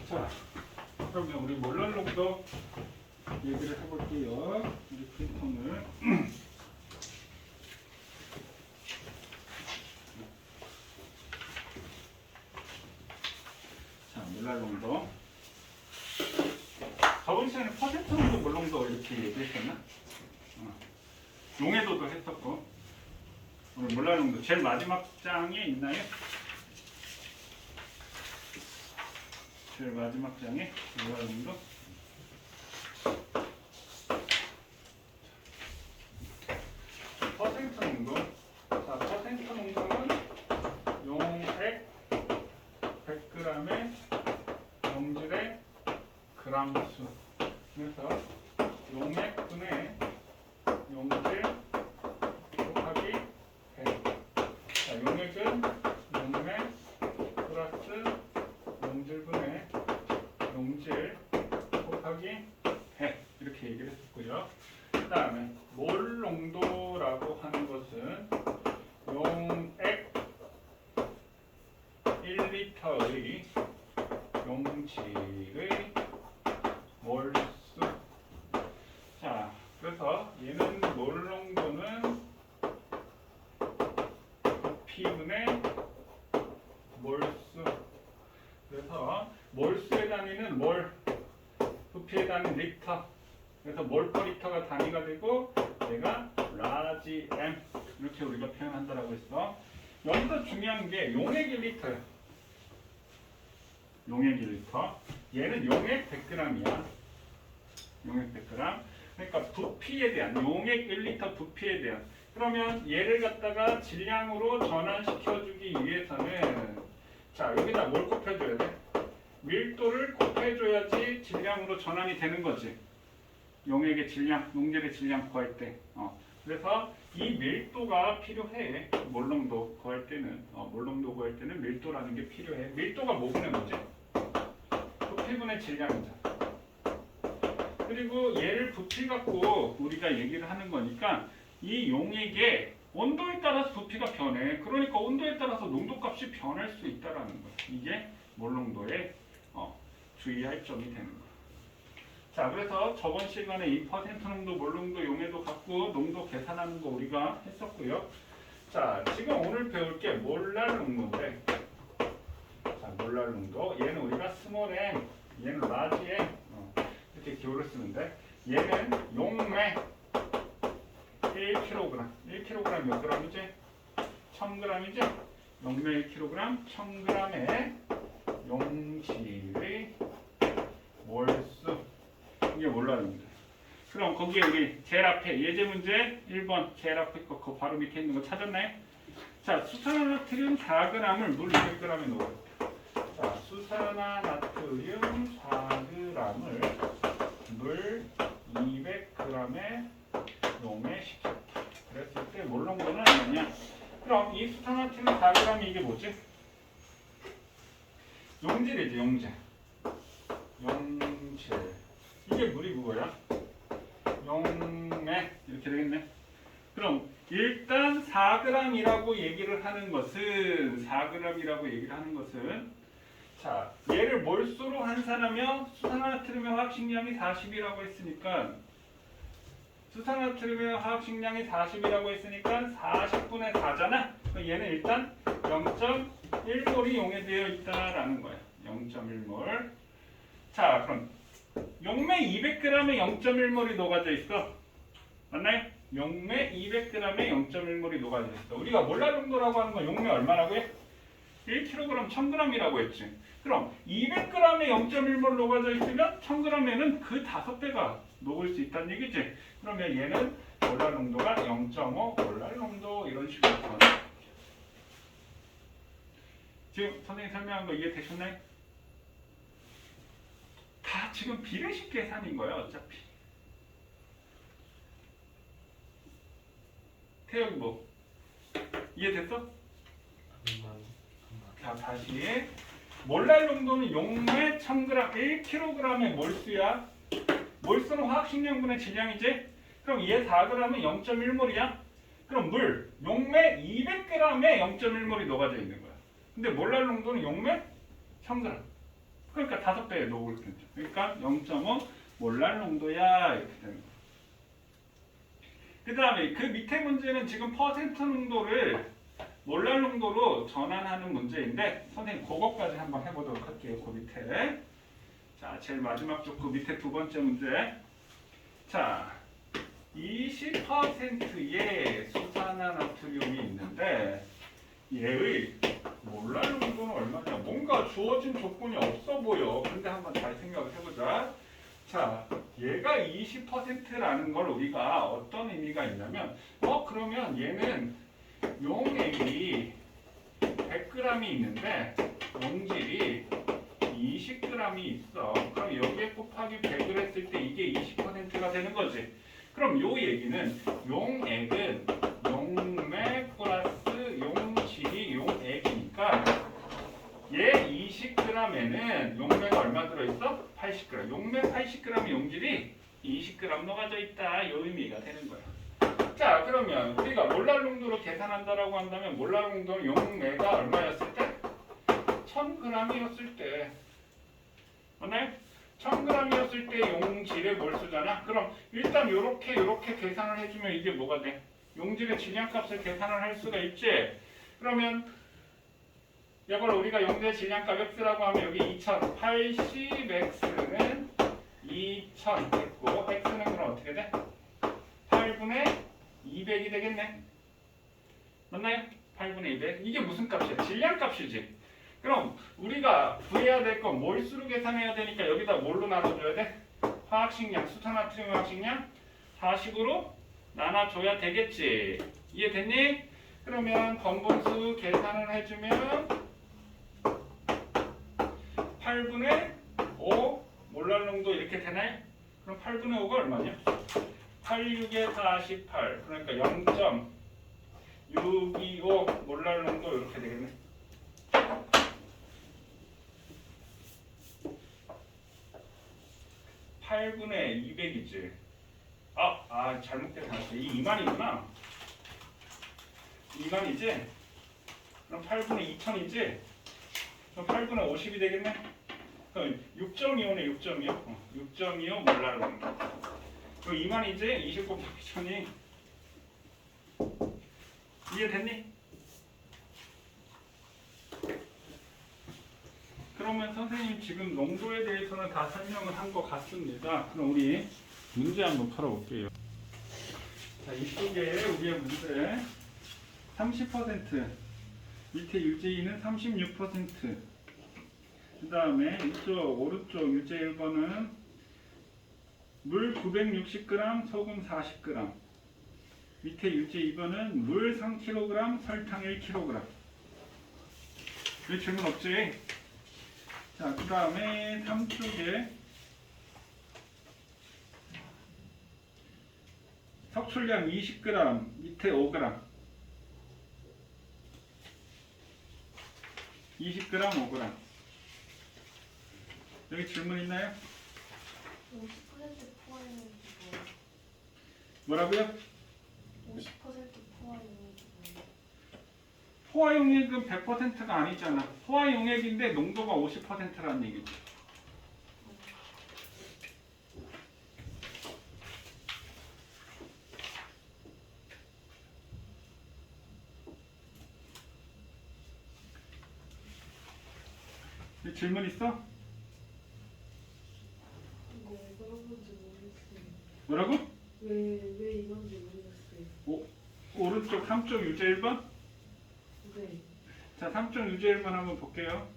자, 그러면 우리 몰랄농도 얘기를 해볼게요. 우리 필통을. 자, 몰랄농도. 저번 시간에 퍼센트 농도, 몰농도 이렇게 얘기했었나? 용해도도 했었고. 오늘 몰랄농도 제일 마지막 장에 있나요? 제일 마지막 장에 몰랄농도. 퍼센트 농도. 자, 퍼센트 농도는 용액 100g의 용질의 그람수. 그래서 용액분의 용질 곱하기 100. 자, 용액은 용맥 플러스 용질분의 용질 곱하기 100 이렇게 얘기를 했었고요. 그 다음에 몰 농도라고 하는 것은 용액 1리터의 용질의 몰수. 자, 그래서 얘는 몰 농도는 부피분의 몰수. 그래서 몰수의 단위는 몰, 부피의 단위 리터. 그래서 몰 퍼 리터가 단위가 되고 얘가 라지 M 이렇게 우리가 표현한다라고 했어. 여기서 중요한 게 용액 1리터야. 용액 1리터. 얘는 용액 100g이야. 용액 100g. 그러니까 부피에 대한 용액 1리터 부피에 대한. 그러면 얘를 갖다가 질량으로 전환시켜주기 위해서는 자, 여기다 뭘 곱해줘야 돼? 밀도를 곱해줘야지 질량으로 전환이 되는 거지. 용액의 질량, 용질의 질량 구할 때. 그래서 이 밀도가 필요해. 몰농도 구할 때는 몰농도 구할 때는 밀도라는 게 필요해. 밀도가 뭐분의 뭐지? 부피분의 질량이잖아. 그리고 얘를 부피 갖고 우리가 얘기를 하는 거니까 이 용액의 온도에 따라서 부피가 변해. 그러니까 온도에 따라서 농도값이 변할 수 있다라는 거야. 이게 몰농도의 주의할 점이 되는 거야. 자, 그래서 저번 시간에 이 퍼센트 농도, 몰농도, 용해도 갖고 농도 계산하는 거 우리가 했었고요. 자, 지금 오늘 배울 게 몰랄 농도인데, 자, 몰랄 농도. 얘는 우리가 스몰 m, 얘는 라지 m 이렇게 기호를 쓰는데, 얘는 용매 1kg. 1kg 몇 g이지? 1000g이지? 용매 1kg, 1000g의 용질의 몰수. 이게 몰랄농도. 그럼 거기에 우리 제일 앞에 예제 문제 1번 제일 앞에 거 바로 밑에 있는 거 찾았나요? 자, 수산화나트륨 4g을 물 200g에 넣어요. 자, 수산화나트륨 4g을 물 200g에 용해시켰다. 그랬을 때 몰농도는 뭐냐? 그럼 이 수산화나트륨 4g이 이게 뭐지? 용질이지, 용질. 용질. 이게 물이 그거야? 용맥 이렇게 되겠네. 그럼 일단 4g이라고 얘기를 하는 것은 4g이라고 얘기를 하는 것은 자, 얘를 몰수로 환산하면 수산화나트륨의 화학식량이 40이라고 했으니까 수산화나트륨의 화학식량이 40이라고 했으니까 40분의 4잖아. 그럼 얘는 일단 0.1몰이 용해되어 있다라는 거야. 0.1몰. 자, 그럼 용매 200g에 0.1몰이 녹아져 있어. 맞나요? 용매 200g에 0.1몰이 녹아져 있어. 우리가 몰랄농도라고 하는 건 용매 얼마라고 해? 1kg 1000g이라고 했지. 그럼 200g에 0.1몰 녹아져 있으면 1000g에는 그 5배가 녹을 수 있다는 얘기지. 그러면 얘는 몰랄농도가 0.5 몰랄농도 이런 식으로 나와요. 지금 선생님 설명한 거 이해되셨나요? 다 지금 비례식 계산인 거예요, 어차피. 태영이 뭐 이해됐어? 자, 다시 몰랄농도는 용매 1000g 1kg의 몰수야. 몰수는 화학식량분의 질량이지. 그럼 얘 4g은 0.1몰이야. 그럼 물 용매 200g에 0.1몰이 녹아져 있는 거야. 근데 몰랄농도는 용매 1000g. 그러니까 5배의 녹을 겠죠. 그러니까 0.5 몰랄 농도야 이렇게 되는 거예요. 그 다음에 그 밑에 문제는 지금 퍼센트 농도를 몰랄 농도로 전환하는 문제인데 선생님 그것까지 한번 해보도록 할게요. 그 밑에. 자, 제일 마지막 쪽 그 밑에 두 번째 문제. 자, 20%의 수산화나트륨이 있는데 얘의 몰랄 농도는 얼마냐? 뭔가 주어진 조건이 없어 보여. 근데 한번 잘 생각을 해보자. 자, 얘가 20%라는 걸 우리가 어떤 의미가 있냐면 그러면 얘는 용액이 100g이 있는데 용질이 20g이 있어. 그럼 여기에 곱하기 100을 했을 때 이게 20%가 되는 거지. 그럼 요 얘기는 용액은 용맥 플러스 용질이 용액이니까 얘 20g에는 용맥 얼마 들어있어? 80g. 용맥 80g의 용질이 20g 녹아져 있다. 이 의미가 되는 거야. 자, 그러면 우리가 몰랄 농도로 계산한다라고 한다면 몰랄 농도는 용매가 얼마였을 때? 1000g이었을 때. 맞나요? 1000g이었을 때 용질의 몰수잖아. 그럼 일단 요렇게 계산을 해주면 이게 뭐가 돼? 용질의 질량값을 계산을 할 수가 있지. 그러면 이걸 우리가 용질의 질량값 x라고 하면 여기 2080x는 2000 됐고 x는 그럼 어떻게 돼? 8분의 200이 되겠네. 맞나요? 8분의 200. 이게 무슨 값이야? 질량값이지. 그럼 우리가 구해야 될 건 몰수로 계산해야 되니까 여기다 뭘로 나눠줘야 돼? 화학식량, 수산나트륨 화학식량 4식으로 나눠줘야 되겠지. 이해됐니? 그러면 번분수 계산을 해주면 8분의 5 몰랄 농도 이렇게 되나요? 그럼 8분의 5가 얼마냐? 86에 48 그러니까 0.625 몰랄 농도 이렇게 되겠네. (8분의 200이지) 잘못 계산했어. 이 2만이구나. 2만이지? 그럼 8분의 2000이지? 그럼 8분의 50이 되겠네? 그럼 6.25네. 6.25 6.25 몰랄 농도. 그 2만이지? 20 곱하기 1000이 이해됐니? 그러면 선생님 지금 농도에 대해서는 다 설명을 한 것 같습니다. 그럼 우리 문제 한번 풀어볼게요. 자, 이쪽에 우리의 문제 30% 밑에 유제인은 36%. 그 다음에 이쪽 오른쪽 유제 1번은 물 960g, 소금 40g. 밑에 유제 2번은 물 3kg, 설탕 1kg. 왜 질문 없지? 자, 그 다음에 3쪽에 석출량 20g, 밑에 5g. 20g, 5g. 여기 질문 있나요? 50% 포화용액이 뭐라고요? 50% 포화용액이 포화용액은 100%가 아니잖아. 포화용액인데 농도가 50%라는 얘기지. 질문 있어? 이거 왜 그런 건지 모르겠어요. 뭐라고? 왜 이런지 모르겠어요. 오른쪽 3쪽 유제 1번? 네. 자, 3쪽 유제 1번 한번 볼게요.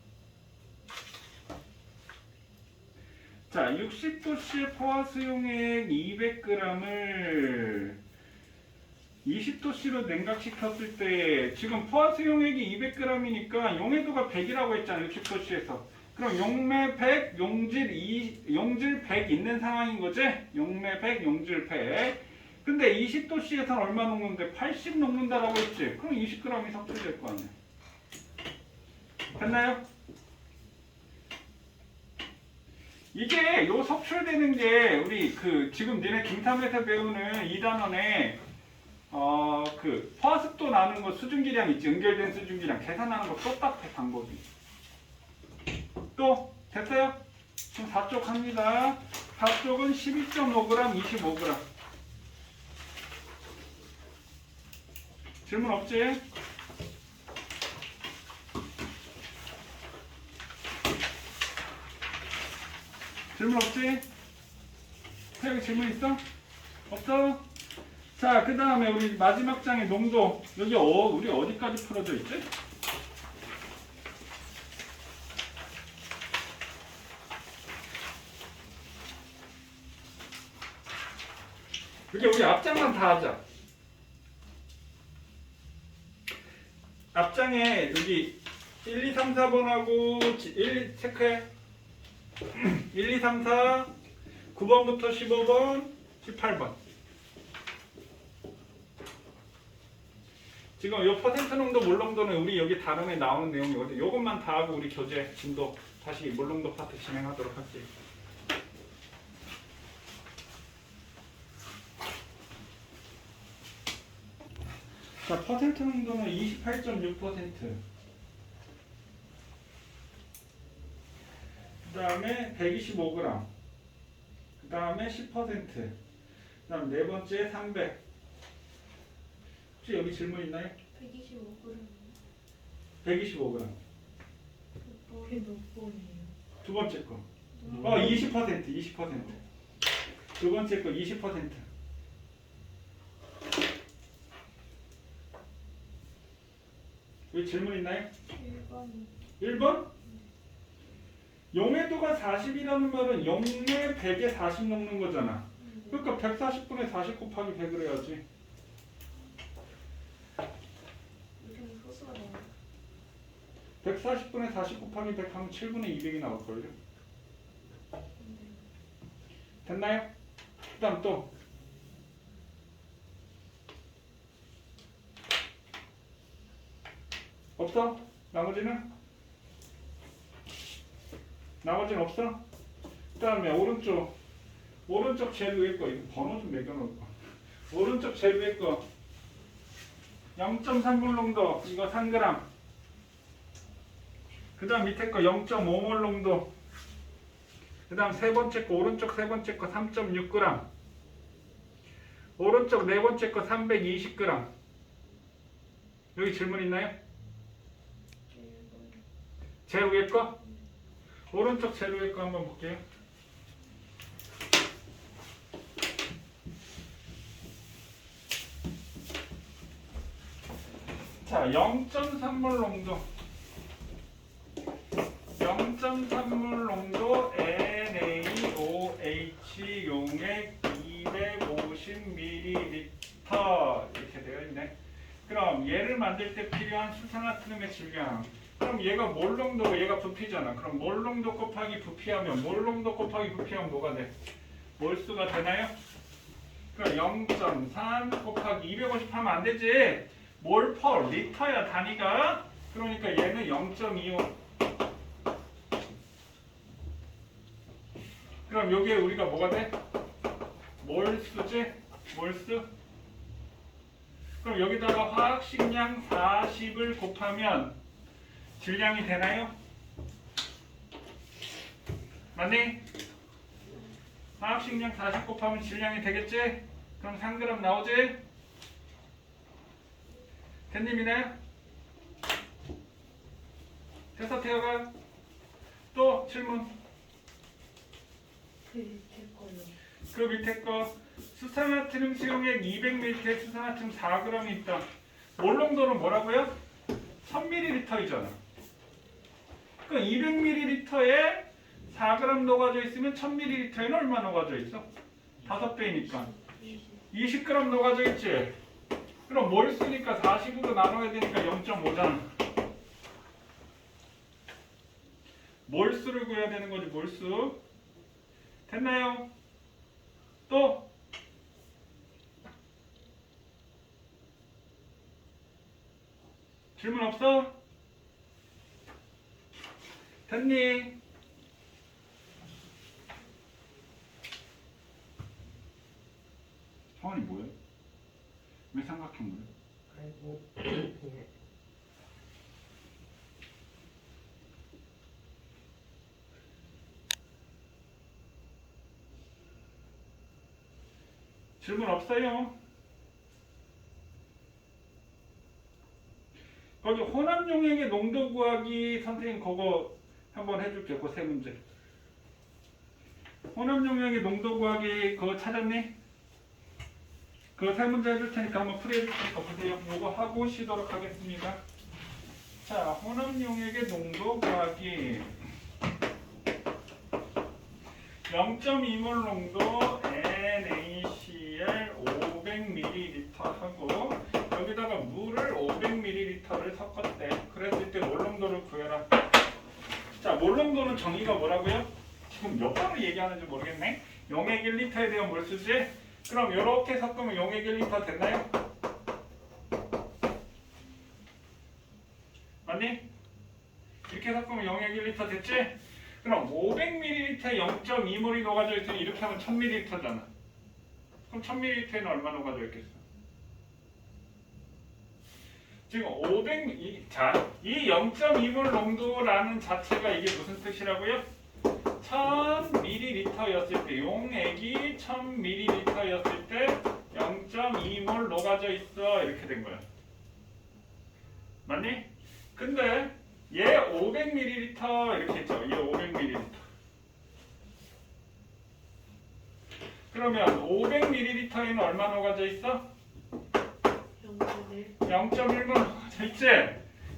자, 60도씨의 포화수용액 200g을 20도씨로 냉각시켰을 때 지금 포화수용액이 200g이니까 용해도가 100이라고 했잖아. 60도씨에서. 그럼 용매 100, 용질 100 있는 상황인 거지? 용매 100, 용질 100. 근데 20도씨에서는 얼마 녹는데? 80 녹는다라고 했지? 그럼 20g이 섭취될 거 아니야. 됐나요? 이게 요 섭출되는 게 우리 지금 니네 중3에서 배우는 2단원에 포화습도 나는 거 수증기량 있지? 연결된 수증기량 계산하는 거 똑같아 방법이. 또 됐어요? 지금 4쪽 합니다. 4쪽은 12.5g, 25g. 질문 없지? 질문 없지? 태영이 질문 있어? 없어? 자, 그 다음에 우리 마지막 장의 농도. 여기 우리 어디까지 풀어져 있지? 이게 우리 앞장만 다 하자. 앞장에 여기 1, 2, 3, 4번하고 1, 2, 체크해. 1, 2, 3, 4, 9번부터 15번, 18번. 지금 이 퍼센트 농도, 몰 농도는 우리 여기 다름에 나오는 내용이거든. 이것만 다 하고 우리 교재 진도 다시 몰 농도 파트 진행하도록 할게요. 자, 퍼센트 농도는 28.6%. 그 다음에 125g. 그 다음에 10%. 그 다음 네 번째 300. 혹시 여기 질문 있나요? 125g. 125g. 그게 몇 번이에요? 두 번째 거. 20%. 20%. 두 번째 거 20%. 여기 질문 있나요? 1번. 1번? 용해도가 40이라는 말은 0에 100에 40 넣는 거잖아. 그러니까 140분의 40 곱하기 100을 해야지. 요즘 소스가 나와요. 140분의 40 곱하기 100 하면 7분의 200이 나올걸요? 됐나요? 그 다음 또 없어? 나머지는? 나머지는 없어? 그 다음에 오른쪽 제일 위에 거 이거 번호 좀 매겨놓을 거. 오른쪽 제일 위에 거 0.3몰 농도 이거 3g. 그 다음 밑에 거 0.5몰 농도. 그 다음 세 번째 거 오른쪽 세 번째 거 3.6g. 오른쪽 네 번째 거 320g. 여기 질문 있나요? 1번. 제일 위에 거? 오른쪽 제일 위에 거 한번 볼게요. 자, 0.3몰 농도. 0.3몰 농도 NaOH 용액 250ml 이렇게 되어 있네. 그럼 얘를 만들 때 필요한 수산화트륨의 질량. 그럼 얘가 몰 농도고 얘가 부피잖아. 그럼 몰 농도 곱하기 부피하면 몰 농도 곱하기 부피하면 뭐가 돼? 몰수가 되나요? 그럼 0.3 곱하기 250 하면 안 되지. 몰 퍼 리터야 단위가. 그러니까 얘는 0.25. 그럼 여기에 우리가 뭐가 돼? 몰수지? 몰수? 그럼 여기다가 화학식량 40을 곱하면 질량이 되나요? 맞니? 화학식량 40 곱하면 질량이 되겠지? 그럼 3g 나오지? 댄님이네? 됐어 태어가? 또 질문. 그 밑에 거요. 그 밑에 거 수산화트륨 수용액 200ml에 수산화트륨 4g이 있다. 몰 농도는 뭐라고요? 1000ml이잖아. 그 200ml에 4g 녹아져 있으면 1000ml에는 얼마 녹아져 있어? 5배니까 20g 녹아져 있지. 그럼 몰수니까 40으로 나눠야 되니까 0.5잖아. 몰수를 구해야 되는 거지. 몰수. 됐나요? 또 질문 없어? 됐니? 성원이 뭐야? 왜 삼각형 그래? 아이고, 질문 없어요? 거기 혼합용액의 농도 구하기 선생님 그거 한번 해줄게. 그 세 문제. 혼합용액의 농도 구하기 그거 찾았니? 그 세 문제 해줄 테니까 한번 풀이해줄 테니까 보세요. 요거 하고 쉬도록 하겠습니다. 자, 혼합용액의 농도 구하기 0.2몰 농도 NaCl 500ml 하고 여기다가 물을 500ml를 섞었대. 그랬을 때 몰 농도를 구해라. 자, 몰 농도는 정의가 뭐라고요? 지금 몇 번을 얘기하는지 모르겠네. 용액 1리터에 대한 몰수지? 그럼 이렇게 섞으면 용액 1리터 됐나요? 맞니? 이렇게 섞으면 용액 1리터 됐지? 그럼 500ml에 0.2몰이 녹아져 있으니 이렇게 하면 1000ml잖아. 그럼 1000ml에는 얼마 녹아져 있겠어? 지금 500, 이 0.2몰 농도라는 자체가 이게 무슨 뜻이라고요? 1000ml였을 때, 용액이 1000ml였을 때 0.2몰 녹아져 있어. 이렇게 된 거야. 맞니? 근데 얘 500ml 이렇게 했죠. 얘 500ml. 그러면 500ml에는 얼마 녹아져 있어? 0.1몰 녹아져 있지?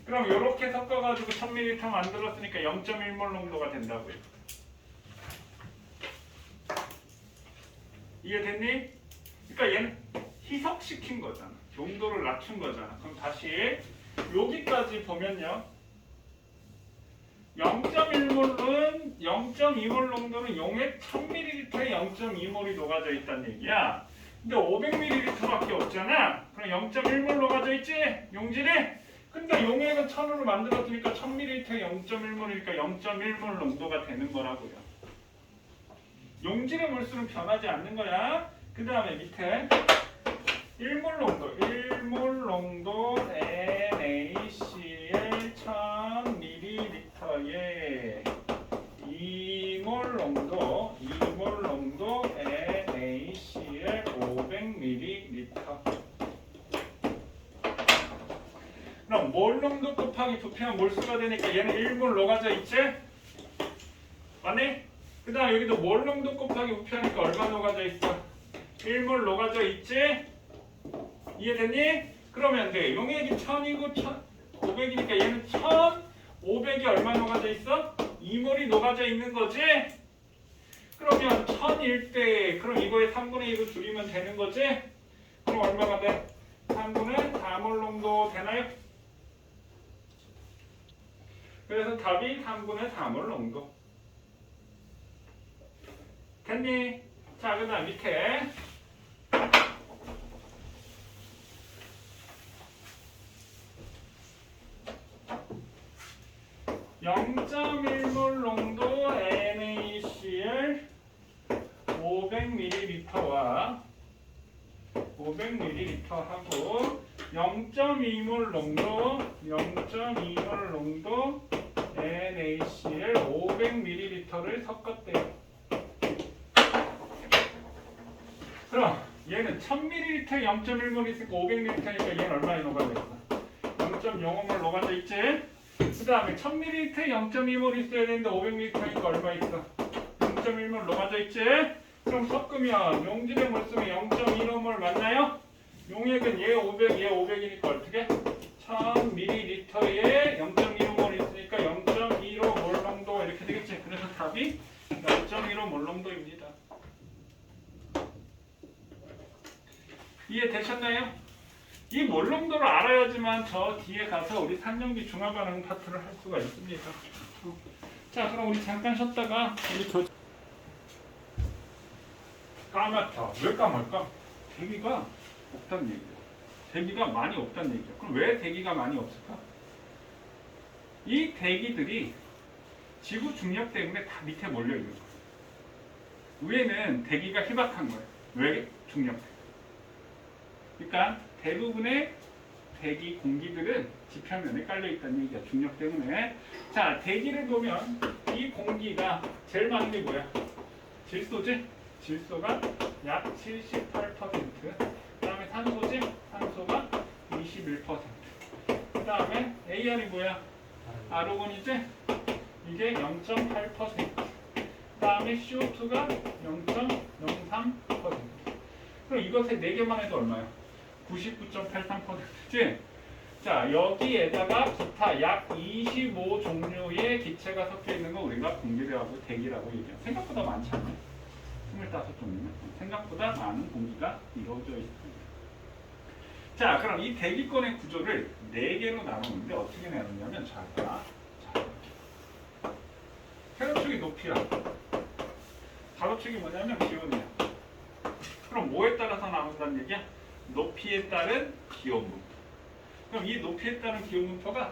그럼 이렇게 섞어가지고 1000ml 만들었으니까 0.1몰 농도가 된다고요. 이해됐니? 그러니까 얘는 희석시킨 거잖아. 용도를 낮춘 거잖아. 그럼 다시 여기까지 보면요. 0.1몰은 0.2몰 농도는 용액 1000ml에 0.2몰이 녹아져 있다는 얘기야. 근데 500ml밖에 없잖아. 그럼 0.1몰 녹아져 있지? 용질이? 근데 용액은 1000으로 만들었으니까 1000ml에 0.1몰이니까 0.1몰 농도가 되는 거라고요. 용질의 몰수는 변하지 않는 거야. 그 다음에 밑에 1몰 농도 NaCl 1000ml에 2몰 농도 NaCl 500ml. 그럼 몰 농도 곱하기 부피하면 몰수가 되니까 얘는 1몰 녹아져 있지? 맞니? 그 다음 여기도 몰 농도 곱하기 부피하니까 얼마 녹아져 있어? 1몰 녹아져 있지? 이해됐니? 그러면 돼. 용액이 1000이고 500이니까 얘는 1500이 얼마 녹아져 있어? 2몰이 녹아져 있는 거지? 그러면 1000일 때 그럼 이거에 3분의 1로 줄이면 되는 거지? 그럼 얼마가 돼? 3분의 4몰 농도 되나요? 그래서 답이 3분의 4몰 농도. 됐니? 자, 그 다음 밑에 0.1몰 농도 NaCl 500ml와 500ml 하고 0.2몰 농도 NaCl 500ml를 섞었대요. 그럼 얘는 1000ml에 0.1몰 있으니까 500ml니까 얘는 얼마에 녹아져 있어? 0.05몰 녹아져 있지? 그 다음에 1000ml에 0.2몰 있어야 되는데 500ml니까 얼마 있어? 0.1몰 녹아져 있지? 그럼 섞으면 용질의 몰수는 0.15몰 맞나요? 용액은 얘 500, 얘 500이니까 어떻게? 1000ml에 0.15몰 있으니까 0.15몰 농도 이렇게 되겠지? 그래서 답이 0.15몰 농도입니다. 이해되셨나요? 이 몰 농도를 알아야지만 저 뒤에 가서 우리 산전기 중화반응 파트를 할 수가 있습니다. 자, 그럼 우리 잠깐 쉬었다가 우리 까맣다. 왜 까맣까? 대기가 없다는 얘기죠. 대기가 많이 없다는 얘기죠. 그럼 왜 대기가 많이 없을까? 이 대기들이 지구 중력 때문에 다 밑에 몰려 있는 거예요. 위에는 대기가 희박한 거예요. 왜? 중력 때문에. 그러니까 대부분의 대기 공기들은 지표면에 깔려 있다는 얘기야. 중력 때문에. 자, 대기를 보면 이 공기가 제일 많은 게 뭐야? 질소지? 질소가 약 78%. 그다음에 산소지? 산소가 21%. 그다음에 AR이 뭐야? 아르곤이지? 이게 0.8%. 그다음에 CO2가 0.03%. 그럼 이것의 4개만 해도 얼마야? 99.83%지? 자, 여기에다가 기타 약 25종류의 기체가 섞여 있는 거 우리가 공기라고 대기라고 얘기해요. 생각보다 많지 않아요? 25종류면 생각보다 많은 공기가 이루어져 있습니다. 자, 그럼 이 대기권의 구조를 4개로 나누는데 어떻게 나누냐면 자, 세로축이 높이야. 가로축이 뭐냐면 기온이야. 그럼 뭐에 따라서 나눈다는 얘기야? 높이에 따른 기온 분포. 그럼 이 높이에 따른 기온 분포가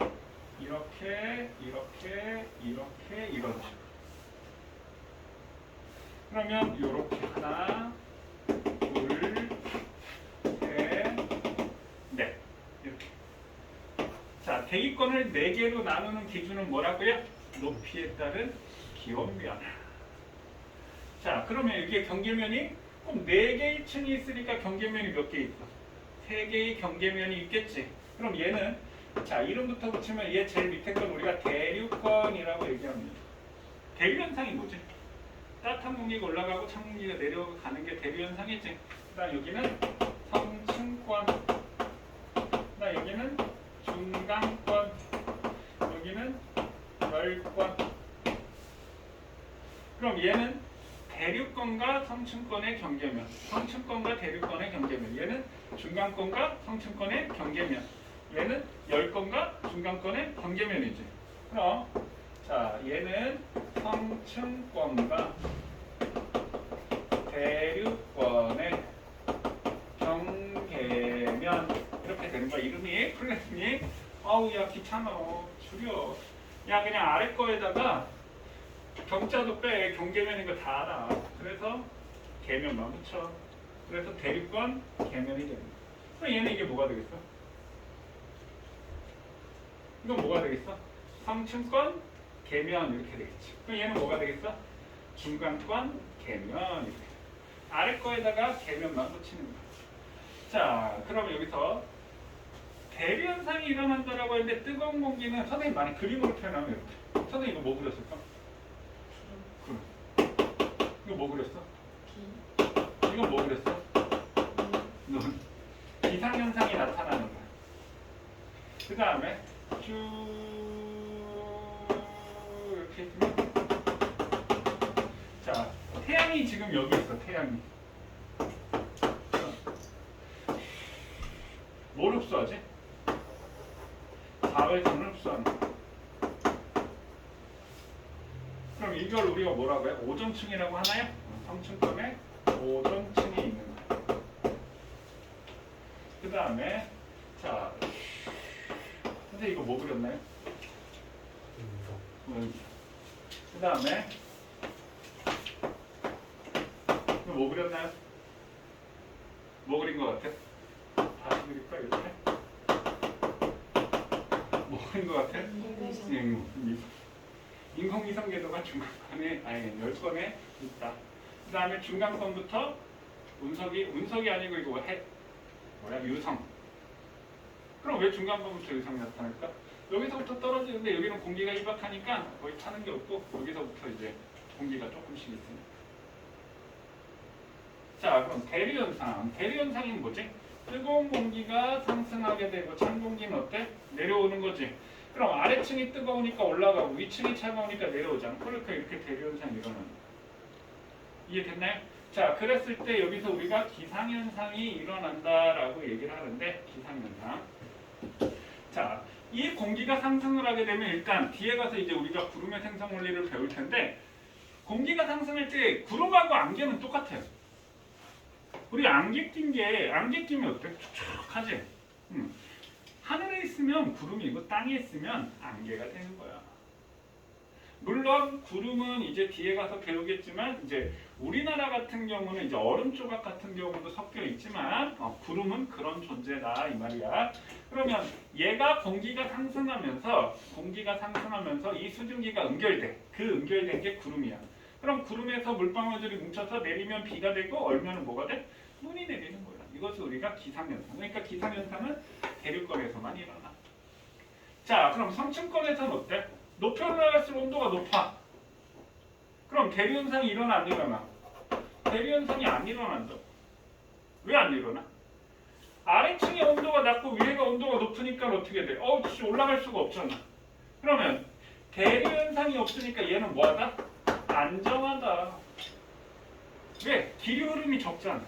이렇게 이런 식으로. 그러면 이렇게 하나, 둘, 셋, 넷 이렇게. 자, 대기권을 4개로 나누는 기준은 뭐라고요? 높이에 따른 기온변화. 자, 그러면 이게 경계면이 꼭 4개의 층이 있으니까 경계면이 몇 개 있어? 3개의 경계면이 있겠지. 그럼 얘는 자, 이름부터 붙이면 얘 제일 밑에 건 우리가 대류권이라고 얘기합니다. 대류현상이 뭐지? 따뜻한 공기가 올라가고 찬 공기가 내려가는 게 대류현상이지. 그다음 여기는 성층권, 그다음 여기는 중간권, 여기는 열권. 그럼 얘는 대류권과 성층권의 경계면, 성층권과 대류권의 경계면, 얘는 중간권과 성층권의 경계면, 얘는 열권과 중간권의 경계면이지. 그럼 자, 얘는 성층권과 대류권의 경계면 이렇게 되는 거야. 이름이 플랫니. 아우 야 귀찮아. 줄여. 야 그냥 아래 거에다가 경자도 빼. 경계면 이거 다 알아. 그래서 계면만 붙여. 그래서 대류권 계면이 되는 거야. 그럼 얘는 이게 뭐가 되겠어? 이건 뭐가 되겠어? 성층권 계면 이렇게 되겠지. 그럼 얘는 뭐가 되겠어? 중간권 계면 이렇게. 아래 거에다가 계면만 붙이는 거야. 자, 그러면 여기서 대류현상이 일어난다라고 했는데 뜨거운 공기는 선생님 많이 그림으로 표현하면 이렇게. 선생님 이거 뭐 그렸을까? 그럼 이거 뭐 그렸어? 이건 뭐 그렸어? 눈. 기상현상이 나타나는 거야. 그 다음에 쭉 이렇게 있으면 자, 태양이 지금 여기 있어. 태양이 뭘 흡수하지? 자외선을 흡수하는 거야. 그럼 이걸 우리가 뭐라고 해? 오존층이라고 하나요? 성층권에 오존층이 있는 거야. 그 다음에 자, 선생님 이거 뭐 그렸나요? 그 다음에 이거 뭐 그렸나요? 뭐 그린 것 같아? 다시 그릴까 이렇게? 뭐 그린 것 같아? 인공위성 궤도가 중간권에 아니 열권에 있다. 그 다음에 중간권부터 운석이 아니고 이거 뭐야 유성. 그럼 왜 중간권부터 유성이 나타날까? 여기서부터 떨어지는데 여기는 공기가 희박하니까 거의 타는 게 없고 여기서부터 이제 공기가 조금씩 있습니다. 자, 그럼 대류현상. 대류현상이 뭐지? 뜨거운 공기가 상승하게 되고 찬 공기는 어때? 내려오는 거지. 그럼 아래층이 뜨거우니까 올라가고 위층이 차가우니까 내려오잖아. 그러니까 이렇게 대류현상이 일어나는 거야. 이해됐나요? 자, 그랬을 때 여기서 우리가 기상현상이 일어난다라고 얘기를 하는데 기상현상. 자, 이 공기가 상승을 하게 되면 일단 뒤에 가서 이제 우리가 구름의 생성 원리를 배울 텐데 공기가 상승할 때 구름하고 안개는 똑같아요. 우리 안개 끼면 어때? 촉촉하지? 하늘에 있으면 구름이고 땅에 있으면 안개가 되는 거야. 물론 구름은 이제 뒤에 가서 배우겠지만 이제 우리나라 같은 경우는 이제 얼음 조각 같은 경우도 섞여 있지만 구름은 그런 존재다 이 말이야. 그러면 얘가 공기가 상승하면서 이 수증기가 응결돼. 그 응결된 게 구름이야. 그럼 구름에서 물방울들이 뭉쳐서 내리면 비가 되고 얼면은 뭐가 돼? 눈이 내리는 거야. 이것을 우리가 기상현상. 그러니까 기상현상은 대륙권에서만 일어나. 자, 그럼 성층권에서는 어때? 높이 올라갈수록 온도가 높아. 그럼 대류현상이 일어나 안 일어나? 대류현상이 안 일어난다. 왜 안 일어나? 아래층의 온도가 낮고 위에가 온도가 높으니까 어떻게 돼? 올라갈 수가 없잖아. 그러면 대류현상이 없으니까 얘는 뭐하다? 안정하다. 왜? 기류 흐름이 적잖아.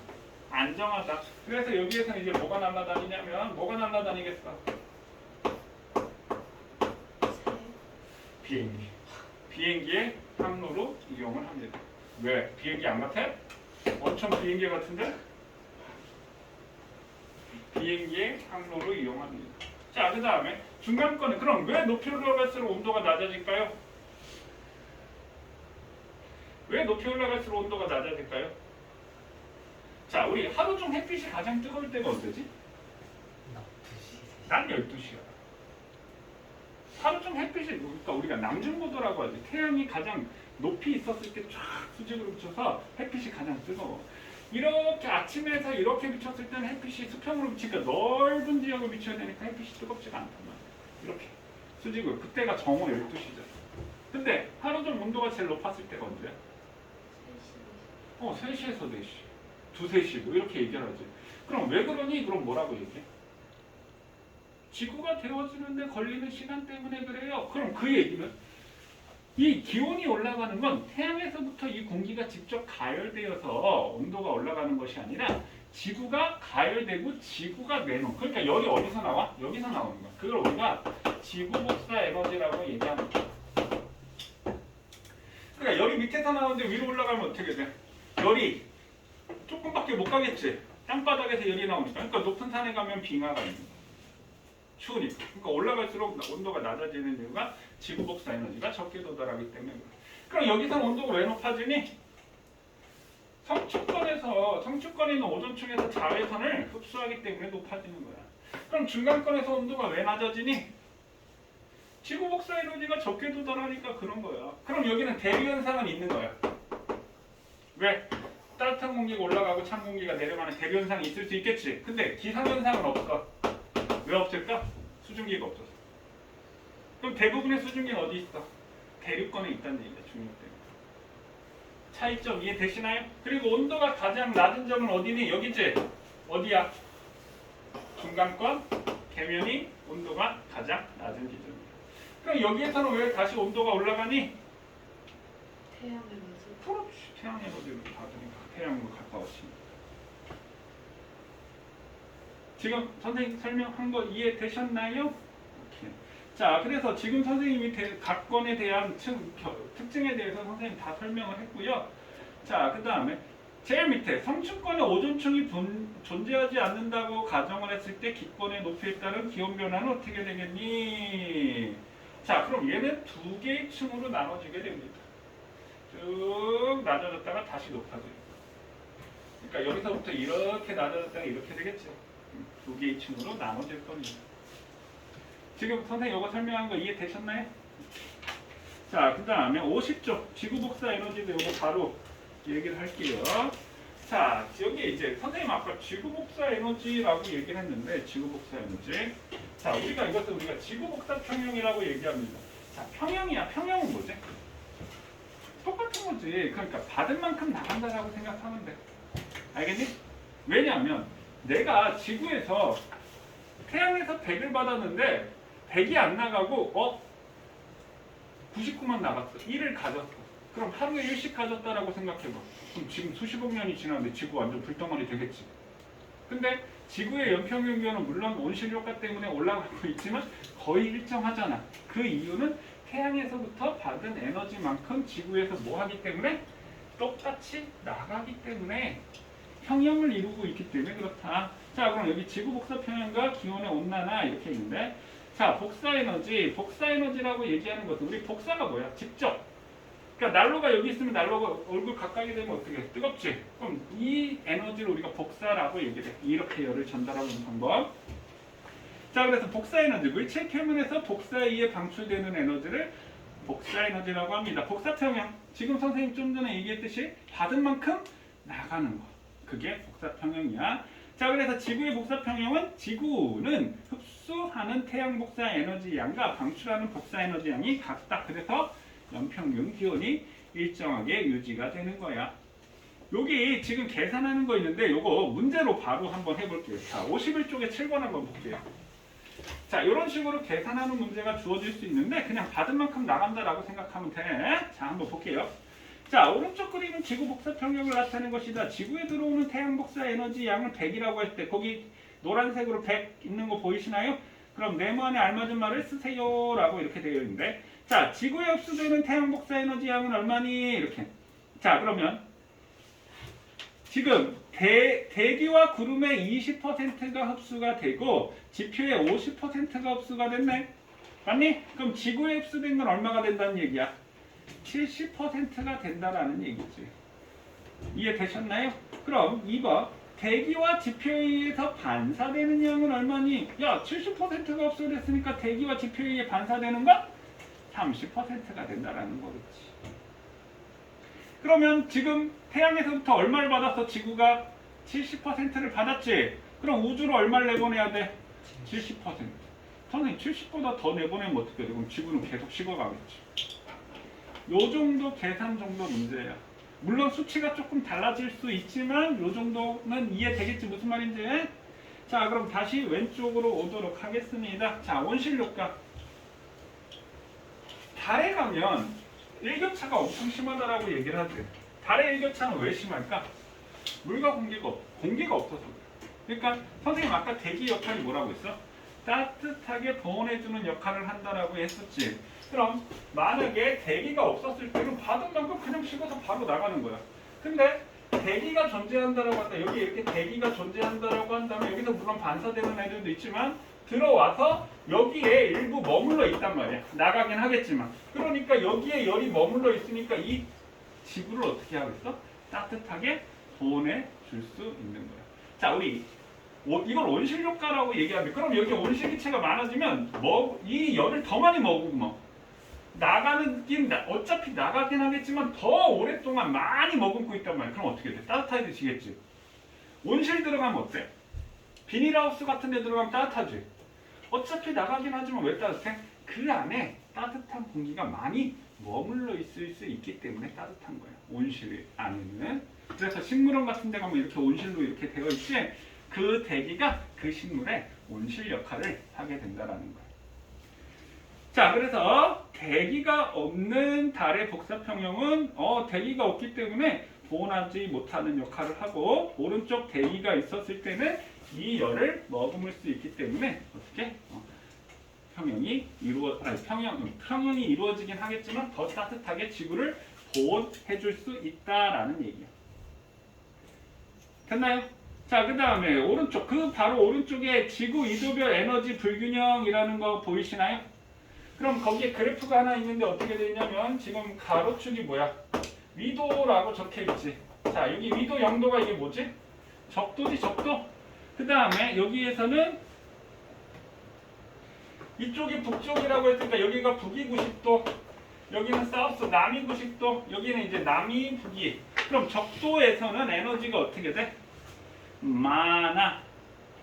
안정하다. 그래서 여기에서 이제 뭐가 날아다니냐면 뭐가 날아다니겠어? 비행기. 비행기의 항로로 이용을 합니다. 왜? 비행기 안 같아? 엄청 비행기 같은데? 비행기의 항로로 이용합니다. 자, 그 다음에 중간권은 그럼 왜 높이로 올라갈수록 온도가 낮아질까요? 왜 높이 올라갈수록 온도가 낮아질까요? 자, 우리 하루 중 햇빛이 가장 뜨거울 때가 언제지? 난 12시야. 하루 중 햇빛이, 그러니까 우리가 남중고도라고 하지. 태양이 가장 높이 있었을 때 쫙 수직으로 비쳐서 햇빛이 가장 뜨거워. 이렇게 아침에서 이렇게 비쳤을 때는 햇빛이 수평으로 비치니까 넓은 지역을 비춰야 되니까 햇빛이 뜨겁지가 않단 말이야. 이렇게 수직으로. 그때가 정오 12시죠. 근데 하루 중 온도가 제일 높았을 때가 언제야? 3시에서 4시. 2, 3시 뭐 이렇게 얘기를 하지. 그럼 왜 그러니? 그럼 뭐라고 얘기해? 지구가 데워지는데 걸리는 시간 때문에 그래요. 그럼 그 얘기는 이 기온이 올라가는 건 태양에서부터 이 공기가 직접 가열되어서 온도가 올라가는 것이 아니라 지구가 가열되고 지구가 내놓은, 그러니까 열이 어디서 나와? 여기서 나오는 거야. 그걸 우리가 지구 복사 에너지라고 얘기하는 거야. 그러니까 열이 밑에서 나오는데 위로 올라가면 어떻게 돼? 열이 조금밖에 못 가겠지. 땅바닥에서 열이 나오니까. 그러니까 높은 산에 가면 빙하가 있는 거야. 추우니까. 그러니까 올라갈수록 온도가 낮아지는 이유가 지구 복사 에너지가 적게 도달하기 때문에 그래. 그럼 여기서 온도가 왜 높아지니? 성층권에 있는 오존층에서 자외선을 흡수하기 때문에 높아지는 거야. 그럼 중간권에서 온도가 왜 낮아지니? 지구 복사 에너지가 적게 도달하니까 그런 거야. 그럼 여기는 대류 현상은 있는 거야. 왜? 따뜻한 공기가 올라가고 찬 공기가 내려가는 대류 현상이 있을 수 있겠지. 근데 기상 현상은 없어. 왜 없을까? 수증기가 없어서. 그럼 대부분의 수증기는 어디 있어? 대륙권에 있다는 얘기야. 중력 때문에. 차이점 이해되시나요? 그리고 온도가 가장 낮은 점은 어디니? 여기지? 어디야? 중간권, 계면이 온도가 가장 낮은 지점이야. 그럼 여기에서는 왜 다시 온도가 올라가니? 태양의 맞아. 그렇지. 태양 에너지를 받으니까 태양으로 가까워지니까. 지금 선생님 설명한 거 이해되셨나요? 오케이. 자, 그래서 지금 선생님이 각 건에 대한 특징에 대해서 선생님 다 설명을 했고요. 자, 그 다음에 제일 밑에 성층권에 오존층이 존재하지 않는다고 가정을 했을 때 기권의 높이에 따른 기온 변화는 어떻게 되겠니? 자, 그럼 얘는 두 개의 층으로 나눠지게 됩니다. 쭉 낮아졌다가 다시 높아져요. 그러니까 여기서부터 이렇게 낮아졌다가 이렇게 되겠지. 두 개의 층으로 나눠질 겁니다. 지금 선생님 이거 설명한 거 이해되셨나요? 자, 그 다음에 50쪽 지구 복사 에너지도 이거 바로 얘기를 할게요. 자, 여기 이제 선생님 아까 지구 복사 에너지라고 얘기를 했는데 지구 복사 에너지. 자, 우리가 지구 복사 평형이라고 얘기합니다. 자, 평형이야. 평형은 뭐지? 똑같은 거지. 그러니까 받은 만큼 나간다라고 생각하면 돼. 알겠니? 왜냐하면 내가 지구에서 태양에서 100을 받았는데 100이 안 나가고 99만 나갔어. 1을 가졌어. 그럼 하루에 1씩 가졌다라고 생각해봐. 그럼 지금 수십억 년이 지났는데 지구 완전 불덩어리 되겠지. 근데 지구의 연평균 기온은 물론 온실효과 때문에 올라가고 있지만 거의 일정하잖아. 그 이유는 태양에서부터 받은 에너지만큼 지구에서 뭐 하기 때문에? 똑같이 나가기 때문에 평형을 이루고 있기 때문에 그렇다. 자, 그럼 여기 지구 복사 평형과 기온의 온난화 이렇게 있는데, 자, 복사 에너지라고 얘기하는 것은 우리 복사가 뭐야? 직접. 그러니까 난로가 여기 있으면 난로가 얼굴 가까이 되면 어떻게 해? 뜨겁지? 그럼 이 에너지를 우리가 복사라고 얘기를 해. 이렇게 열을 전달하는 방법. 자, 그래서 복사 에너지, 물체 표면에서 복사에 의해 방출되는 에너지를 복사 에너지라고 합니다. 복사 평형. 지금 선생님 좀 전에 얘기했듯이 받은 만큼 나가는 거. 그게 복사 평형이야. 자, 그래서 지구의 복사 평형은 지구는 흡수하는 태양 복사 에너지 양과 방출하는 복사 에너지 양이 같다. 그래서 연평균 기온이 일정하게 유지가 되는 거야. 여기 지금 계산하는 거 있는데 요거 문제로 바로 한번 해볼게요. 자, 51쪽에 7번 한번 볼게요. 자, 이런 식으로 계산하는 문제가 주어질 수 있는데 그냥 받은 만큼 나간다라고 생각하면 돼. 자, 한번 볼게요. 자, 오른쪽 그림은 지구 복사 평형을 나타내는 것이다. 지구에 들어오는 태양 복사 에너지 양을 100이라고 할 때 거기 노란색으로 100 있는 거 보이시나요? 그럼 네모안에 알맞은 말을 쓰세요 라고 이렇게 되어 있는데, 자, 지구에 흡수되는 태양 복사 에너지 양은 얼마니? 이렇게. 자, 그러면 지금 대기와 구름의 20%가 흡수가 되고 지표의 50%가 흡수가 됐네. 맞니? 그럼 지구에 흡수된 건 얼마가 된다는 얘기야? 70%가 된다라는 얘기지. 이해되셨나요? 그럼 2번 대기와 지표에 의해서 반사되는 양은 얼마니? 야, 70%가 흡수됐으니까 대기와 지표에 의해 반사되는 건 30%가 된다라는 거겠지. 그러면 지금 태양에서부터 얼마를 받았어? 지구가 70%를 받았지? 그럼 우주로 얼마를 내보내야 돼? 70%. 선생님 70보다 더 내보내면 어떻게 돼? 그럼 지구는 계속 식어가겠지. 요 정도 계산 정도 문제야. 물론 수치가 조금 달라질 수 있지만 요 정도는 이해되겠지 무슨 말인지. 자, 그럼 다시 왼쪽으로 오도록 하겠습니다. 자, 온실효과. 달에 가면 일교차가 엄청 심하다라고 얘기를 하지. 달의 일교차는 왜 심할까? 물과 공기가 없어서 그래. 그러니까 선생님 아까 대기 역할이 뭐라고 했어? 따뜻하게 보온해주는 역할을 한다라고 했었지. 그럼 만약에 대기가 없었을 때는 받은 만큼 그냥 식어서 바로 나가는 거야. 근데 대기가 존재한다라고 한다. 여기 이렇게 대기가 존재한다라고 한다면 여기서 물론 반사되는 애들도 있지만 들어와서 여기에 일부 머물러 있단 말이야. 나가긴 하겠지만. 그러니까 여기에 열이 머물러 있으니까 이 지구를 어떻게 하겠어? 따뜻하게 보온해 줄 수 있는 거야. 자, 우리 이걸 온실효과라고 얘기하는데, 그럼 여기 온실기체가 많아지면 이 열을 더 많이 머금어. 어차피 나가긴 하겠지만 더 오랫동안 많이 머금고 있단 말이야. 그럼 어떻게 돼? 따뜻해지겠지. 온실 들어가면 어때? 비닐하우스 같은 데 들어가면 따뜻하지. 어차피 나가긴 하지만 왜 따뜻해? 그 안에 따뜻한 공기가 많이 머물러 있을 수 있기 때문에 따뜻한 거야. 온실 안에는. 그래서 식물원 같은 데 가면 이렇게 온실로 이렇게 되어 있지. 그 대기가 그 식물의 온실 역할을 하게 된다라는 거야. 자, 그래서 대기가 없는 달의 복사평형은 대기가 없기 때문에 보온하지 못하는 역할을 하고, 오른쪽 대기가 있었을 때는 이 열을 머금을 수 있기 때문에 어떻게 평형이 이루어지긴 하겠지만 더 따뜻하게 지구를 보온해 줄 수 있다라는 얘기야. 됐나요? 자, 그 다음에 오른쪽, 바로 오른쪽에 지구 이도별 에너지 불균형이라는 거 보이시나요? 그럼 거기에 그래프가 하나 있는데 어떻게 되냐면 지금 가로축이 뭐야? 위도라고 적혀 있지. 자, 여기 위도 0도가 이게 뭐지? 적도지, 적도. 그 다음에 여기에서는 이쪽이 북쪽이라고 했으니까 여기가 북이 90도, 여기는 사우스 남이 90도, 여기는 이제 남이 북이. 그럼 적도에서는 에너지가 어떻게 돼? 많아.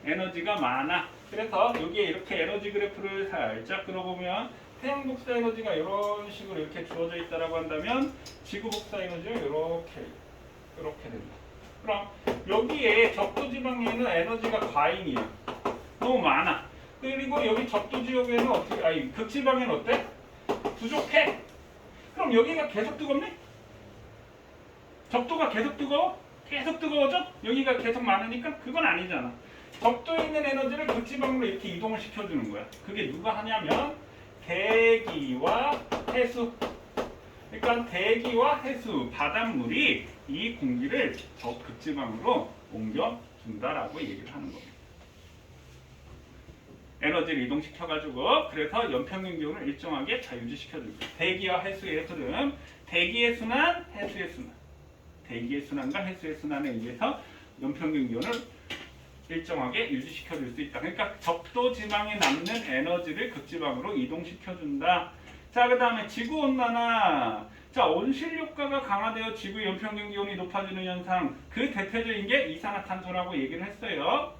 에너지가 많아. 그래서 여기에 이렇게 에너지 그래프를 살짝 그려보면 태양 복사 에너지가 이런 식으로 이렇게 주어져 있다라고 한다면 지구 복사 에너지는 이렇게 된다. 그럼 여기에 적도 지방에 있는 에너지가 과잉이야. 너무 많아. 그리고 여기 적도 지역에는 극지방에는 어때? 부족해. 그럼 여기가 계속 뜨겁니? 적도가 계속 뜨거워? 계속 뜨거워져? 여기가 계속 많으니까? 그건 아니잖아. 적도에 있는 에너지를 극지방으로 이렇게 이동을 시켜주는 거야. 그게 누가 하냐면 대기와 해수. 그러니까 대기와 해수, 바닷물이 이 공기를 저 극지방으로 옮겨준다라고 얘기를 하는 겁니다. 에너지를 이동시켜가지고 그래서 연평균 기온을 일정하게 유지시켜줄 거예요. 대기와 해수의 흐름, 대기의 순환, 해수의 순환. 대기의 순환과 해수의 순환에 의해서 연평균 기온을 일정하게 유지시켜줄 수 있다. 그러니까 적도 지방에 남는 에너지를 극지방으로 이동시켜준다. 자, 그 다음에 지구온난화. 자, 온실 효과가 강화되어 지구 연평균 기온이 높아지는 현상. 그 대표적인 게 이산화탄소라고 얘기를 했어요.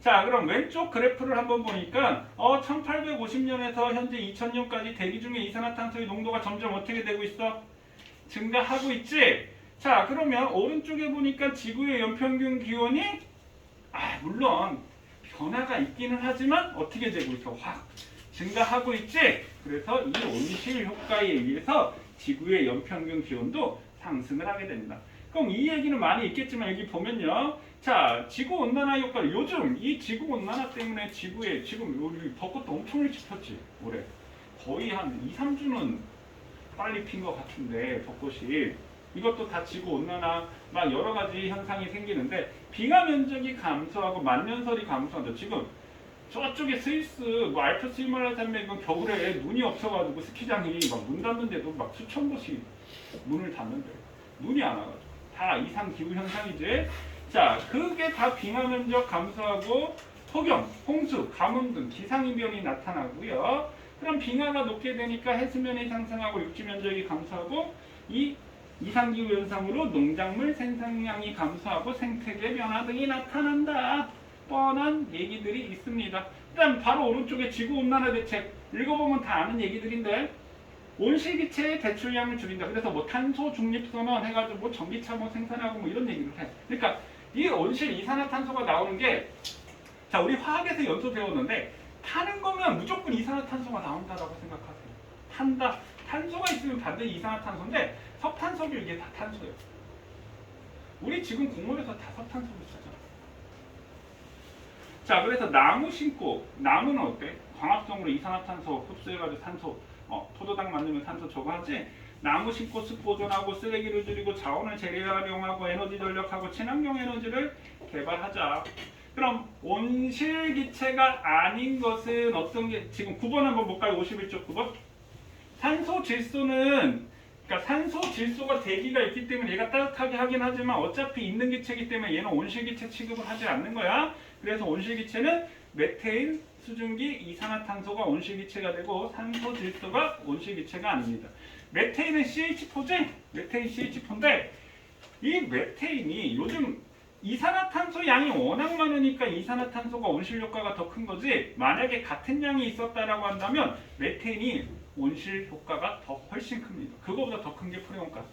자, 그럼 왼쪽 그래프를 한번 보니까 1850년에서 현재 2000년까지 대기 중에 이산화탄소의 농도가 점점 어떻게 되고 있어? 증가하고 있지? 자, 그러면 오른쪽에 보니까 지구의 연평균 기온이 물론 변화가 있기는 하지만 어떻게 되고 있어? 확 증가하고 있지? 그래서 이 온실 효과에 의해서 지구의 연평균 기온도 상승을 하게 됩니다. 그럼 이 얘기는 많이 있겠지만 여기 보면요. 자, 지구온난화 효과를 요즘 이 지구온난화 때문에 지구에 지금 우리 벚꽃도 엄청 일찍 폈지 올해. 거의 한 2, 3주는 빨리 핀 것 같은데 벚꽃이. 이것도 다 지구온난화 막 여러 가지 현상이 생기는데 비가 면적이 감소하고 만년설이 감소한다. 지금 저쪽에 스위스 알프스 히말라야 산맥 겨울에 눈이 없어가지고 스키장이 막 문 닫는데도 막 수천 곳이 문을 닫는데 눈이 안 와가지고 다 이상 기후 현상이지. 자, 그게 다 빙하 면적 감소하고 폭염, 홍수, 가뭄 등 기상이변이 나타나고요. 그럼 빙하가 높게 되니까 해수면이 상승하고 육지 면적이 감소하고 이 이상기후 현상으로 농작물 생산량이 감소하고 생태계 변화 등이 나타난다. 뻔한 얘기들이 있습니다. 일단 바로 오른쪽에 지구온난화 대책 읽어보면 다 아는 얘기들인데 온실기체의 배출량을 줄인다. 그래서 뭐 탄소 중립선언 해가지고 뭐 전기차 뭐 생산하고 뭐 이런 얘기를 해. 그러니까 이 온실 이산화탄소가 나오는 게 자, 우리 화학에서 연수 배웠는데 타는 거면 무조건 이산화탄소가 나온다라고 생각하세요. 탄다. 탄소가 있으면 반드시 이산화탄소인데 석탄석유 이게 다 탄소예요. 우리 지금 공원에서 다 석탄석유 쓰잖아. 자, 그래서 나무 심고 나무는 어때? 광합성으로 이산화탄소 흡수해가지고 산소 포도당 만들면 산소 저거 하지? 나무 심고 숲 보존하고 쓰레기를 줄이고 자원을 재활용하고 에너지 전력하고 친환경 에너지를 개발하자. 그럼 온실기체가 아닌 것은 어떤 게 지금 9번 한번 볼까요? 51쪽 9번. 산소 질소는 그러니까 산소 질소가 대기가 있기 때문에 얘가 따뜻하게 하긴 하지만 어차피 있는 기체이기 때문에 얘는 온실기체 취급을 하지 않는 거야. 그래서 온실기체는 메테인, 수증기, 이산화탄소가 온실기체가 되고 산소 질소가 온실기체가 아닙니다. 메테인은 CH4지? 메테인 CH4인데 이 메테인이 요즘 이산화탄소 양이 워낙 많으니까 이산화탄소가 온실 효과가 더 큰 거지 만약에 같은 양이 있었다라고 한다면 메테인이 온실 효과가 더 훨씬 큽니다. 그거보다 더 큰 게 프레온가스.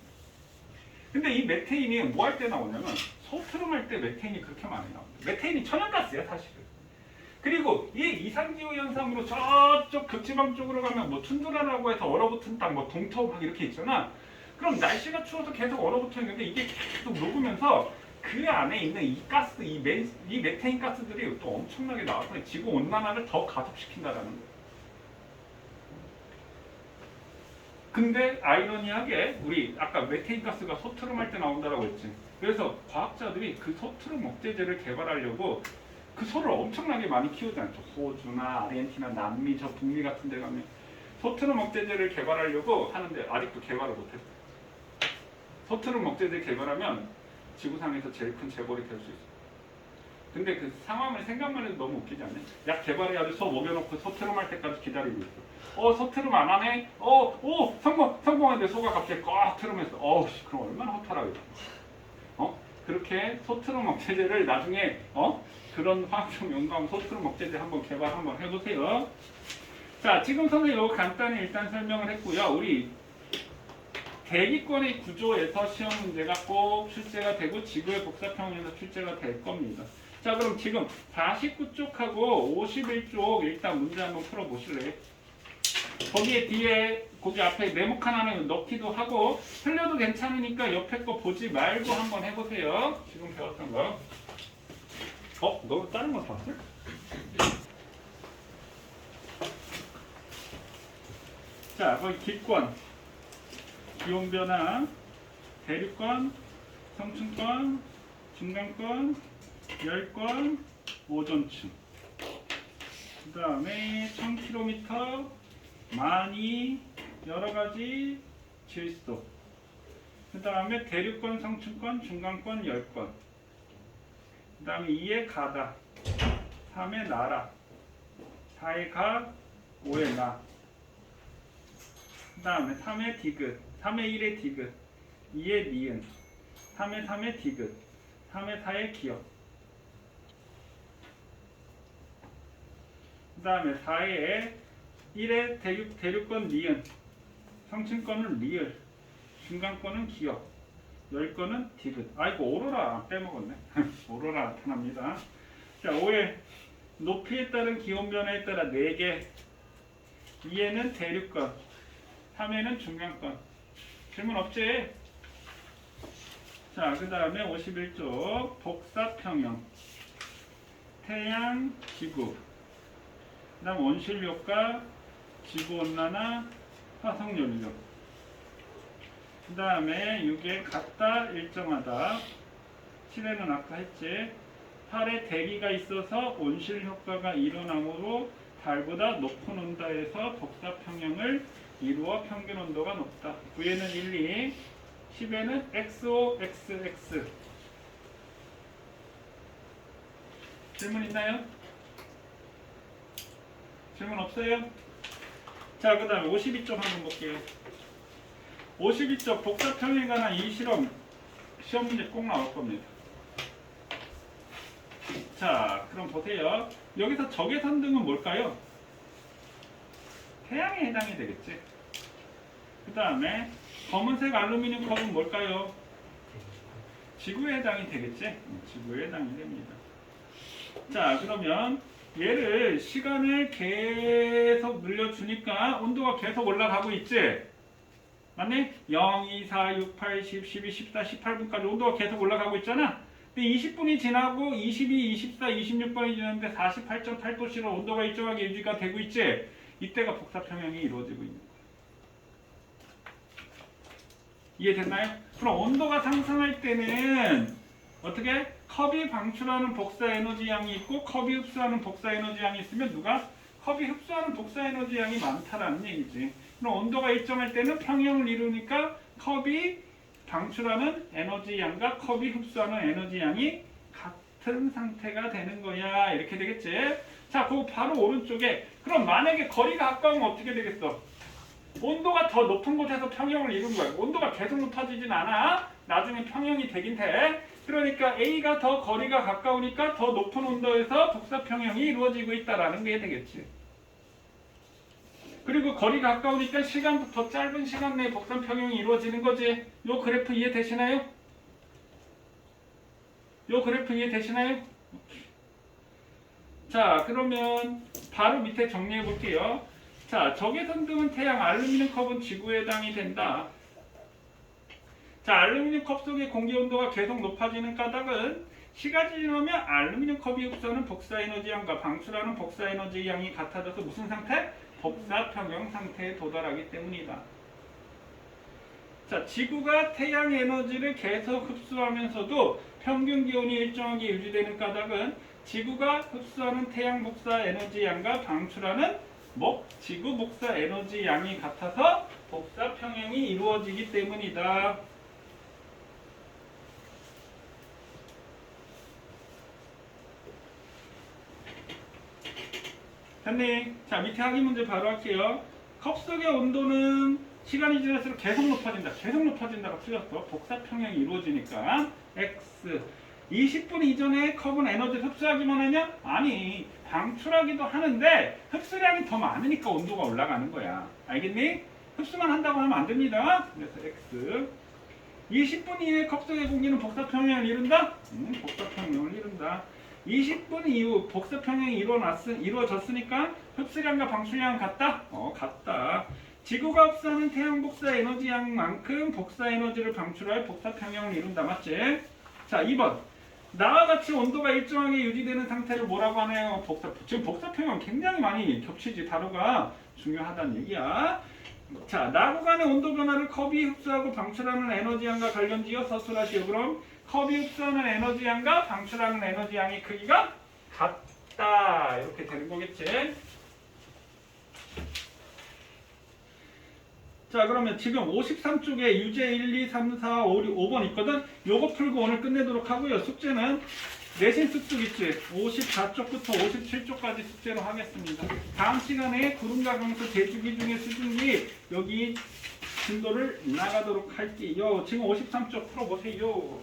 근데 이 메테인이 뭐 할 때 나오냐면 소트름 할 때 메테인이 그렇게 많이 나옵니다. 메테인이 천연가스야 사실은. 그리고 이 이상기후 현상으로 저쪽 극지방 쪽으로 가면 뭐 툰드라라고 해서 얼어붙은 땅, 뭐 동토 막 이렇게 있잖아. 그럼 날씨가 추워서 계속 얼어붙어 있는데 이게 계속 녹으면서 그 안에 있는 이 가스, 이 메테인 가스들이 또 엄청나게 나와서 지구 온난화를 더 가속시킨다라는 거예요. 근데 아이러니하게 우리 아까 메테인 가스가 소트름 할 때 나온다라고 했지. 그래서 과학자들이 그 소트름 억제제를 개발하려고 그 소를 엄청나게 많이 키우잖아요. 호주나 아르헨티나, 남미, 저 북미 같은 데 가면 소트름 억제제를 개발하려고 하는데 아직도 개발을 못했어요. 소트름 억제제 개발하면 지구상에서 제일 큰 재벌이 될 수 있어요. 근데 그 상황을 생각만 해도 너무 웃기지 않냐? 약 개발해가지고 소 먹여놓고 소트름 할 때까지 기다리고 있어. 소트름 안 하네? 성공한데 소가 갑자기 꽉 트름했어. 그럼 얼마나 허탈하겠어. 그렇게 소트름 억제제를 나중에 그런 화학적 연구하면 소트름 억제제 한번 개발 한번 해보세요. 자, 지금 선생님 이거 간단히 일단 설명을 했고요. 우리 대기권의 구조에서 시험 문제가 꼭 출제가 되고 지구의 복사평면에서 출제가 될 겁니다. 자, 그럼 지금 49쪽하고 51쪽 일단 문제 한번 풀어보실래요? 거기에 뒤에 거기 앞에 네모칸 하나 넣기도 하고 틀려도 괜찮으니까 옆에 거 보지 말고 한번 해보세요. 지금 배웠던 거. 너 다른 거 봤어? 자, 거기 기권, 기온변화, 대륙권, 성층권, 중간권, 열권, 오존층. 그 다음에 1000km, 많이, 여러가지 질소. 그 다음에 대륙권, 성층권, 중간권, 열권. 그 다음에 2의 가다, 3의 나라, 4의 각, 5의 나. 그 다음에 3의 디귿, 3의 1의 디귿, 2의 니은, 3의 3의 디귿, 3의 4의 기역, 그 다음에 4의 1의 대륙권 니은, 성층권은 리을, 중간권은 기역, 열권은 디귿. 아이고 오로라 빼먹었네. 오로라 나타납니다. 자 5의 높이에 따른 기온 변화에 따라 4개, 2에는 대륙권, 3에는 중간권. 질문 없지? 자, 그 다음에 51쪽 복사평형, 태양, 지구, 그 다음 온실효과, 지구온난화, 화석연료, 그 다음에 6에 같다, 일정하다, 7에는 아까 했지. 8에 대기가 있어서 온실효과가 일어나므로 달보다 높은 온도에서 복사평형을 이루어 평균 온도가 높다. 9에는 1, 2, 10에는 XO, XX. 질문 있나요? 질문 없어요? 자, 그 다음에 52쪽 한번 볼게요. 52쪽 복사평형에 관한 이 시험 문제 꼭 나올 겁니다. 자, 그럼 보세요. 여기서 적외선 등은 뭘까요? 태양에 해당이 되겠지. 그 다음에 검은색 알루미늄 컵은 뭘까요? 지구에 해당이 되겠지. 지구에 해당이 됩니다. 자, 그러면 얘를 시간을 계속 늘려주니까 온도가 계속 올라가고 있지. 맞네? 0, 2, 4, 6, 8, 10, 12, 14, 18분까지 온도가 계속 올라가고 있잖아. 근데 20분이 지나고 22, 24, 26분이 지났는데 48.8도씨로 온도가 일정하게 유지가 되고 있지. 이때가 복사평형이 이루어지고 있는 거야. 이해됐나요? 그럼 온도가 상승할 때는 어떻게? 컵이 방출하는 복사 에너지 양이 있고 컵이 흡수하는 복사 에너지 양이 있으면 누가? 컵이 흡수하는 복사 에너지 양이 많다라는 얘기지. 그럼 온도가 일정할 때는 평형을 이루니까 컵이 방출하는 에너지 양과 컵이 흡수하는 에너지 양이 같은 상태가 되는 거야. 이렇게 되겠지? 자, 그 바로 오른쪽에 그럼 만약에 거리가 가까우면 어떻게 되겠어? 온도가 더 높은 곳에서 평형을 이룬 거야. 온도가 계속 높아지진 않아. 나중에 평형이 되긴 돼. 그러니까 A가 더 거리가 가까우니까 더 높은 온도에서 복사평형이 이루어지고 있다라는 게 되겠지. 그리고 거리가 가까우니까 시간도 더 짧은 시간 내에 복사평형이 이루어지는 거지. 요 그래프 이해되시나요? 요 그래프 이해되시나요? 자, 그러면 바로 밑에 정리해 볼게요. 자, 적외선 등은 태양, 알루미늄 컵은 지구에 해당이 된다. 자, 알루미늄 컵 속의 공기 온도가 계속 높아지는 까닭은 시간이 지나면 알루미늄 컵이 흡수하는 복사 에너지 양과 방출하는 복사 에너지 양이 같아져서 무슨 상태? 복사평형 상태에 도달하기 때문이다. 자, 지구가 태양 에너지를 계속 흡수하면서도 평균 기온이 일정하게 유지되는 까닭은 지구가 흡수하는 태양 복사 에너지 양과 방출하는 지구 복사 에너지 양이 같아서 복사 평형이 이루어지기 때문이다. 됐니? 자, 밑에 하기 문제 바로 할게요. 컵 속의 온도는 시간이 지날수록 계속 높아진다. 계속 높아진다가 틀렸어. 복사 평형이 이루어지니까 X 20분 이전에 컵은 에너지를 흡수하기만 하냐? 아니, 방출하기도 하는데 흡수량이 더 많으니까 온도가 올라가는 거야. 알겠니? 흡수만 한다고 하면 안 됩니다. 그래서 X 20분 이후에 컵 속의 공기는 복사평형을 이룬다? 복사평형을 이룬다. 20분 이후 복사평형이 이루어졌으니까 흡수량과 방출량은 같다? 같다. 지구가 흡수하는 태양 복사 에너지 양만큼 복사 에너지를 방출할 복사평형을 이룬다. 맞지? 자, 2번. 나와 같이 온도가 일정하게 유지되는 상태를 뭐라고 하나요? 지금 복사평형 굉장히 많이 겹치지. 단어가 중요하다는 얘기야. 자, 나 구간의 온도 변화를 컵이 흡수하고 방출하는 에너지 양과 관련지어 서술하시오. 그럼 컵이 흡수하는 에너지 양과 방출하는 에너지 양의 크기가 같다. 이렇게 되는 거겠지. 자, 그러면 지금 53쪽에 유제 1, 2, 3, 4, 5, 5번 있거든. 요거 풀고 오늘 끝내도록 하고요. 숙제는 내신 습득 있지? 54쪽부터 57쪽까지 숙제로 하겠습니다. 다음 시간에 구름과 강수 대주기 중에 수중기 여기 진도를 나가도록 할게요. 지금 53쪽 풀어보세요.